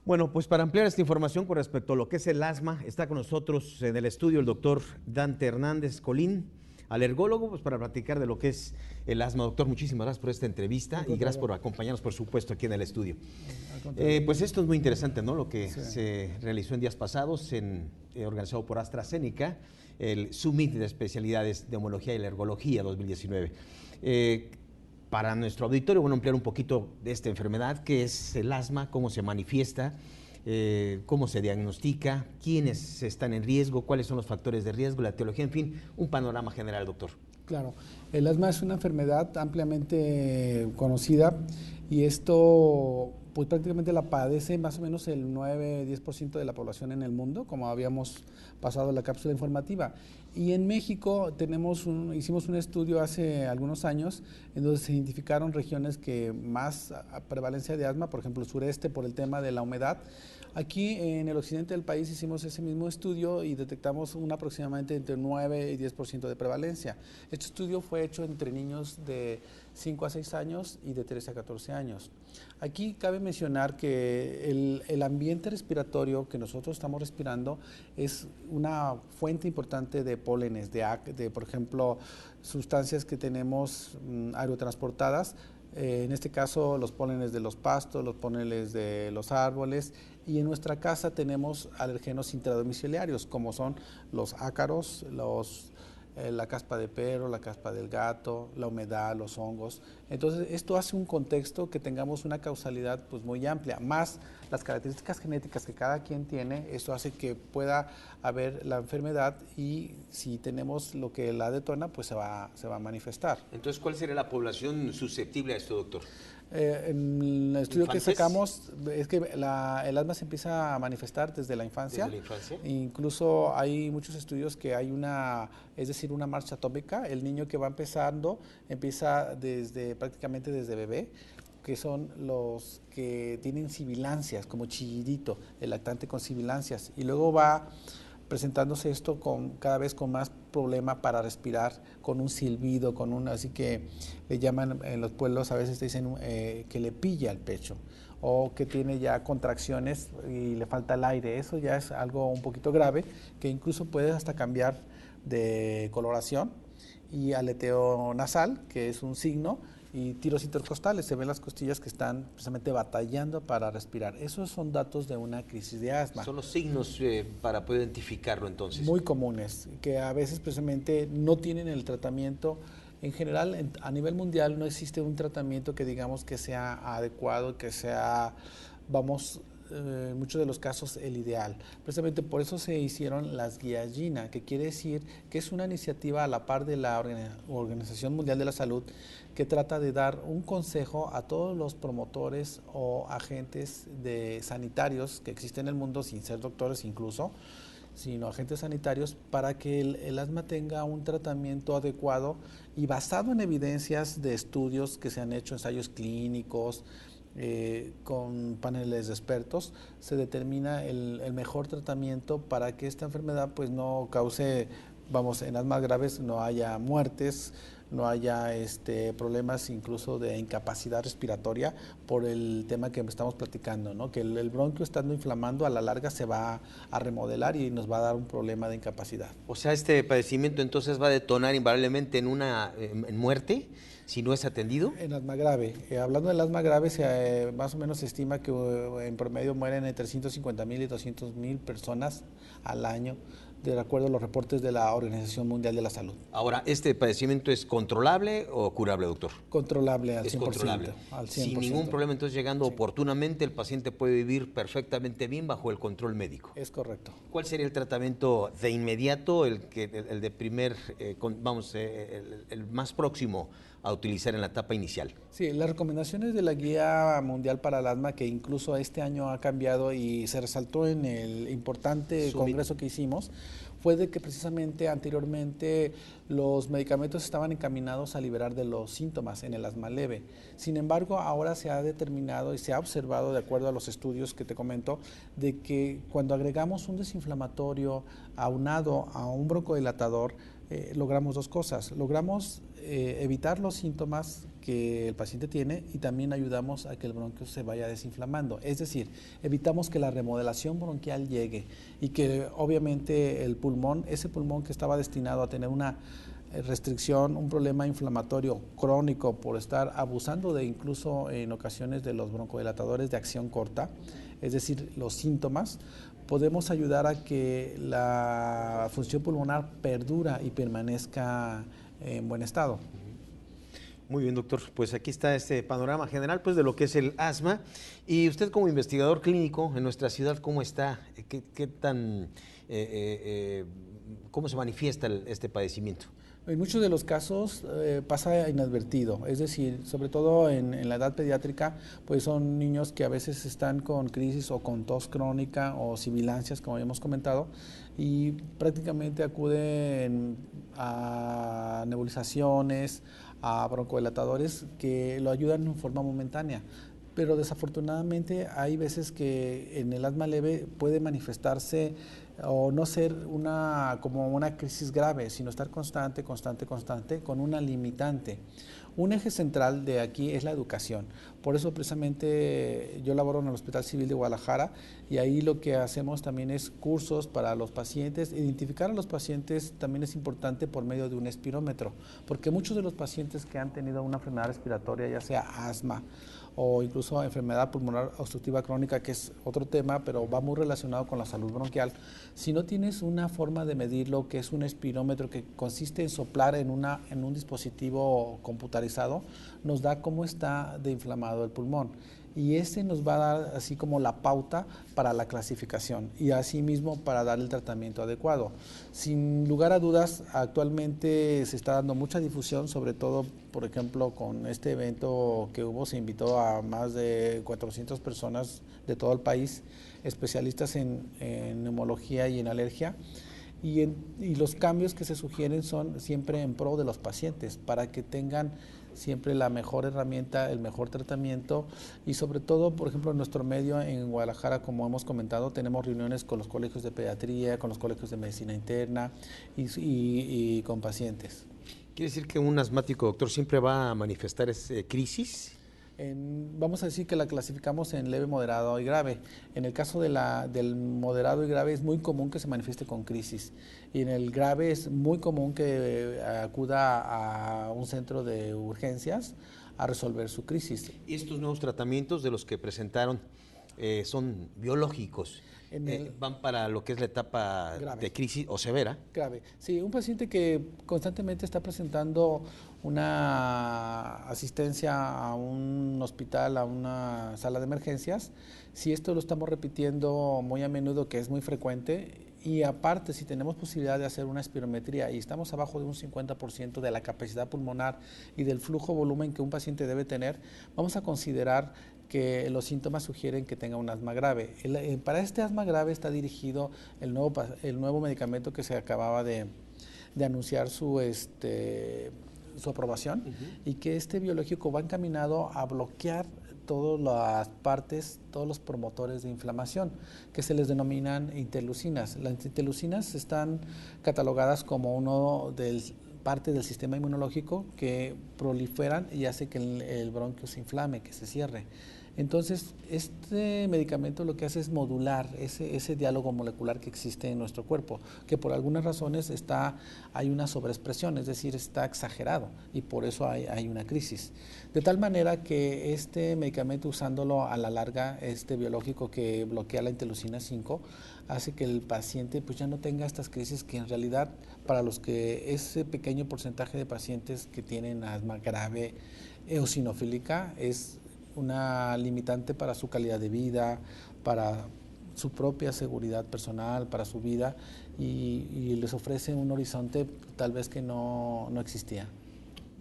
Bueno, pues para ampliar esta información con respecto a lo que es el asma, está con nosotros en el estudio el doctor Dante Hernández Colín, alergólogo, pues para platicar de lo que es el asma. Doctor, muchísimas gracias por esta entrevista y gracias por acompañarnos, por supuesto, aquí en el estudio. Pues esto es muy interesante, ¿no? Lo que se realizó en días pasados, organizado por AstraZeneca, el Summit de Especialidades de Neumología y Alergología 2019. Para nuestro auditorio, bueno, ampliar un poquito de esta enfermedad, qué es el asma, cómo se manifiesta, cómo se diagnostica, quiénes están en riesgo, cuáles son los factores de riesgo, la etiología, en fin, un panorama general, doctor. Claro, el asma es una enfermedad ampliamente conocida y esto pues prácticamente la padece más o menos el 9-10% de la población en el mundo, como habíamos pasado en la cápsula informativa. Y en México hicimos un estudio hace algunos años en donde se identificaron regiones que más prevalencia de asma, por ejemplo el sureste por el tema de la humedad. Aquí en el occidente del país hicimos ese mismo estudio y detectamos aproximadamente entre 9 y 10% de prevalencia. Este estudio fue hecho entre niños de 5 a 6 años y de 13 a 14 años. Aquí cabe mencionar que el ambiente respiratorio que nosotros estamos respirando es una fuente importante de pólenes, de por ejemplo, sustancias que tenemos aerotransportadas. En este caso, los pólenes de los pastos, los pólenes de los árboles, y en nuestra casa tenemos alergenos intradomiciliarios, como son los ácaros, la caspa de perro, la caspa del gato, la humedad, los hongos. Entonces, esto hace un contexto que tengamos una causalidad pues muy amplia, más las características genéticas que cada quien tiene. Esto hace que pueda haber la enfermedad y si tenemos lo que la detona, pues se va a manifestar. Entonces, ¿cuál sería la población susceptible a esto, doctor? En el estudio que sacamos es que el asma se empieza a manifestar desde la infancia. ¿Desde la infancia? Incluso hay muchos estudios que hay una marcha atómica. El niño que va empezando empieza prácticamente desde bebé, que son los que tienen sibilancias, como chillidito, el lactante con sibilancias, y luego va presentándose esto cada vez con más problema para respirar, con un silbido, así que le llaman en los pueblos, a veces te dicen que le pilla el pecho, o que tiene ya contracciones y le falta el aire. Eso ya es algo un poquito grave, que incluso puede hasta cambiar de coloración, y aleteo nasal, que es un signo, y tiros intercostales, se ven las costillas que están precisamente batallando para respirar. Esos son datos de una crisis de asma. Son los signos para poder identificarlo entonces. Muy comunes, que a veces precisamente no tienen el tratamiento. En general, a nivel mundial no existe un tratamiento que digamos que sea adecuado, que sea, en muchos de los casos, el ideal. Precisamente por eso se hicieron las guías GINA, que quiere decir que es una iniciativa a la par de la Organización Mundial de la Salud, que trata de dar un consejo a todos los promotores o agentes sanitarios que existen en el mundo, sin ser doctores incluso, sino agentes sanitarios, para que el asma tenga un tratamiento adecuado y basado en evidencias de estudios que se han hecho, ensayos clínicos, con paneles de expertos, se determina el mejor tratamiento para que esta enfermedad pues no cause, en las más graves no haya muertes, no haya problemas incluso de incapacidad respiratoria por el tema que estamos platicando, ¿no? Que el bronquio, estando inflamando, a la larga se va a remodelar y nos va a dar un problema de incapacidad. O sea, este padecimiento entonces va a detonar invariablemente en muerte si no es atendido. En asma grave. Hablando del asma grave, más o menos se estima que en promedio mueren entre 150,000 y 200,000 personas al año, de acuerdo a los reportes de la Organización Mundial de la Salud. Ahora, ¿este padecimiento es controlable o curable, doctor? Controlable al 100%. Es controlable. Al 100%. Sin ningún problema, entonces llegando oportunamente, el paciente puede vivir perfectamente bien bajo el control médico. Es correcto. ¿Cuál sería el tratamiento de inmediato, el de primer, el más próximo a utilizar en la etapa inicial? Sí, las recomendaciones de la Guía Mundial para el Asma, que incluso este año ha cambiado y se resaltó en el importante congreso que hicimos, fue de que precisamente anteriormente los medicamentos estaban encaminados a liberar de los síntomas en el asma leve. Sin embargo, ahora se ha determinado y se ha observado, de acuerdo a los estudios que te comento, de que cuando agregamos un desinflamatorio aunado a un broncodilatador, logramos dos cosas. Logramos evitar los síntomas que el paciente tiene y también ayudamos a que el bronquio se vaya desinflamando. Es decir, evitamos que la remodelación bronquial llegue y que obviamente el pulmón, ese pulmón que estaba destinado a tener una restricción, un problema inflamatorio crónico por estar abusando de incluso en ocasiones de los broncodilatadores de acción corta, es decir, los síntomas, podemos ayudar a que la función pulmonar perdura y permanezca en buen estado. Muy bien, doctor. Pues aquí está este panorama general pues, de lo que es el asma. Y usted como investigador clínico en nuestra ciudad, ¿cómo está? ¿Cómo se manifiesta este padecimiento? En muchos de los casos pasa inadvertido, es decir, sobre todo en la edad pediátrica, pues son niños que a veces están con crisis o con tos crónica o sibilancias, como habíamos comentado, y prácticamente acuden a nebulizaciones, a broncodilatadores que lo ayudan en forma momentánea. Pero desafortunadamente hay veces que en el asma leve puede manifestarse o no ser como una crisis grave, sino estar constante con una limitante. Un eje central de aquí es la educación. Por eso precisamente yo laboro en el Hospital Civil de Guadalajara y ahí lo que hacemos también es cursos para los pacientes. Identificar a los pacientes también es importante por medio de un espirómetro, porque muchos de los pacientes que han tenido una enfermedad respiratoria, ya sea asma o incluso enfermedad pulmonar obstructiva crónica, que es otro tema, pero va muy relacionado con la salud bronquial. Si no tienes una forma de medirlo, que es un espirómetro que consiste en soplar en un dispositivo computarizado, nos da cómo está de inflamado el pulmón. Y ese nos va a dar así como la pauta para la clasificación y asimismo para dar el tratamiento adecuado. Sin lugar a dudas, actualmente se está dando mucha difusión, sobre todo, por ejemplo, con este evento que hubo, se invitó a más de 400 personas de todo el país, especialistas en neumología y en alergia. Y los cambios que se sugieren son siempre en pro de los pacientes, para que tengan siempre la mejor herramienta, el mejor tratamiento y sobre todo, por ejemplo, en nuestro medio en Guadalajara, como hemos comentado, tenemos reuniones con los colegios de pediatría, con los colegios de medicina interna y con pacientes. ¿Quiere decir que un asmático, doctor, siempre va a manifestar crisis? Vamos a decir que la clasificamos en leve, moderado y grave. En el caso del moderado y grave es muy común que se manifieste con crisis y en el grave es muy común que acuda a un centro de urgencias a resolver su crisis. ¿Y estos nuevos tratamientos de los que presentaron son biológicos? ¿Van para lo que es la etapa grave, de crisis o severa? Grave. Sí, un paciente que constantemente está presentando una asistencia a un hospital, a una sala de emergencias, si esto lo estamos repitiendo muy a menudo, que es muy frecuente, y aparte si tenemos posibilidad de hacer una espirometría y estamos abajo de un 50% de la capacidad pulmonar y del flujo volumen que un paciente debe tener, vamos a considerar que los síntomas sugieren que tenga un asma grave. Para este asma grave está dirigido el nuevo medicamento que se acababa de anunciar su aprobación y que este biológico va encaminado a bloquear todas las partes, todos los promotores de inflamación, que se les denominan interleucinas. Las interleucinas están catalogadas como parte del sistema inmunológico que proliferan y hace que el bronquio se inflame, que se cierre. Entonces, este medicamento lo que hace es modular ese diálogo molecular que existe en nuestro cuerpo, que por algunas razones hay una sobreexpresión, es decir, está exagerado y por eso hay una crisis. De tal manera que este medicamento, usándolo a la larga, este biológico que bloquea la interleucina 5, hace que el paciente pues ya no tenga estas crisis que en realidad para ese pequeño porcentaje de pacientes que tienen asma grave eosinofílica es una limitante para su calidad de vida, para su propia seguridad personal, para su vida y les ofrece un horizonte tal vez que no existía.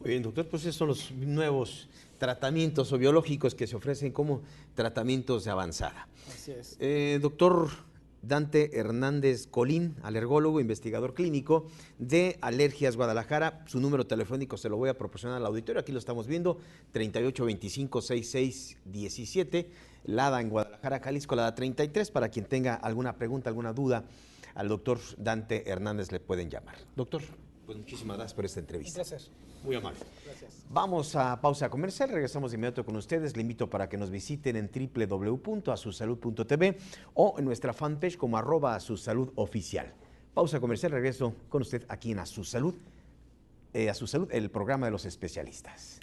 Muy bien, doctor, pues esos son los nuevos tratamientos o biológicos que se ofrecen como tratamientos de avanzada. Así es. Doctor Dante Hernández Colín, alergólogo, investigador clínico de Alergias Guadalajara. Su número telefónico se lo voy a proporcionar al auditorio. Aquí lo estamos viendo, 3825-6617, Lada en Guadalajara, Jalisco, Lada 33. Para quien tenga alguna pregunta, alguna duda, al doctor Dante Hernández le pueden llamar. Doctor. Pues muchísimas gracias por esta entrevista. Un placer. Muy amable. Gracias. Vamos a pausa comercial, regresamos de inmediato con ustedes. Le invito para que nos visiten en www.asusalud.tv o en nuestra fanpage como @asusaludoficial. Pausa comercial, regreso con usted aquí en A Su Salud, el programa de los especialistas.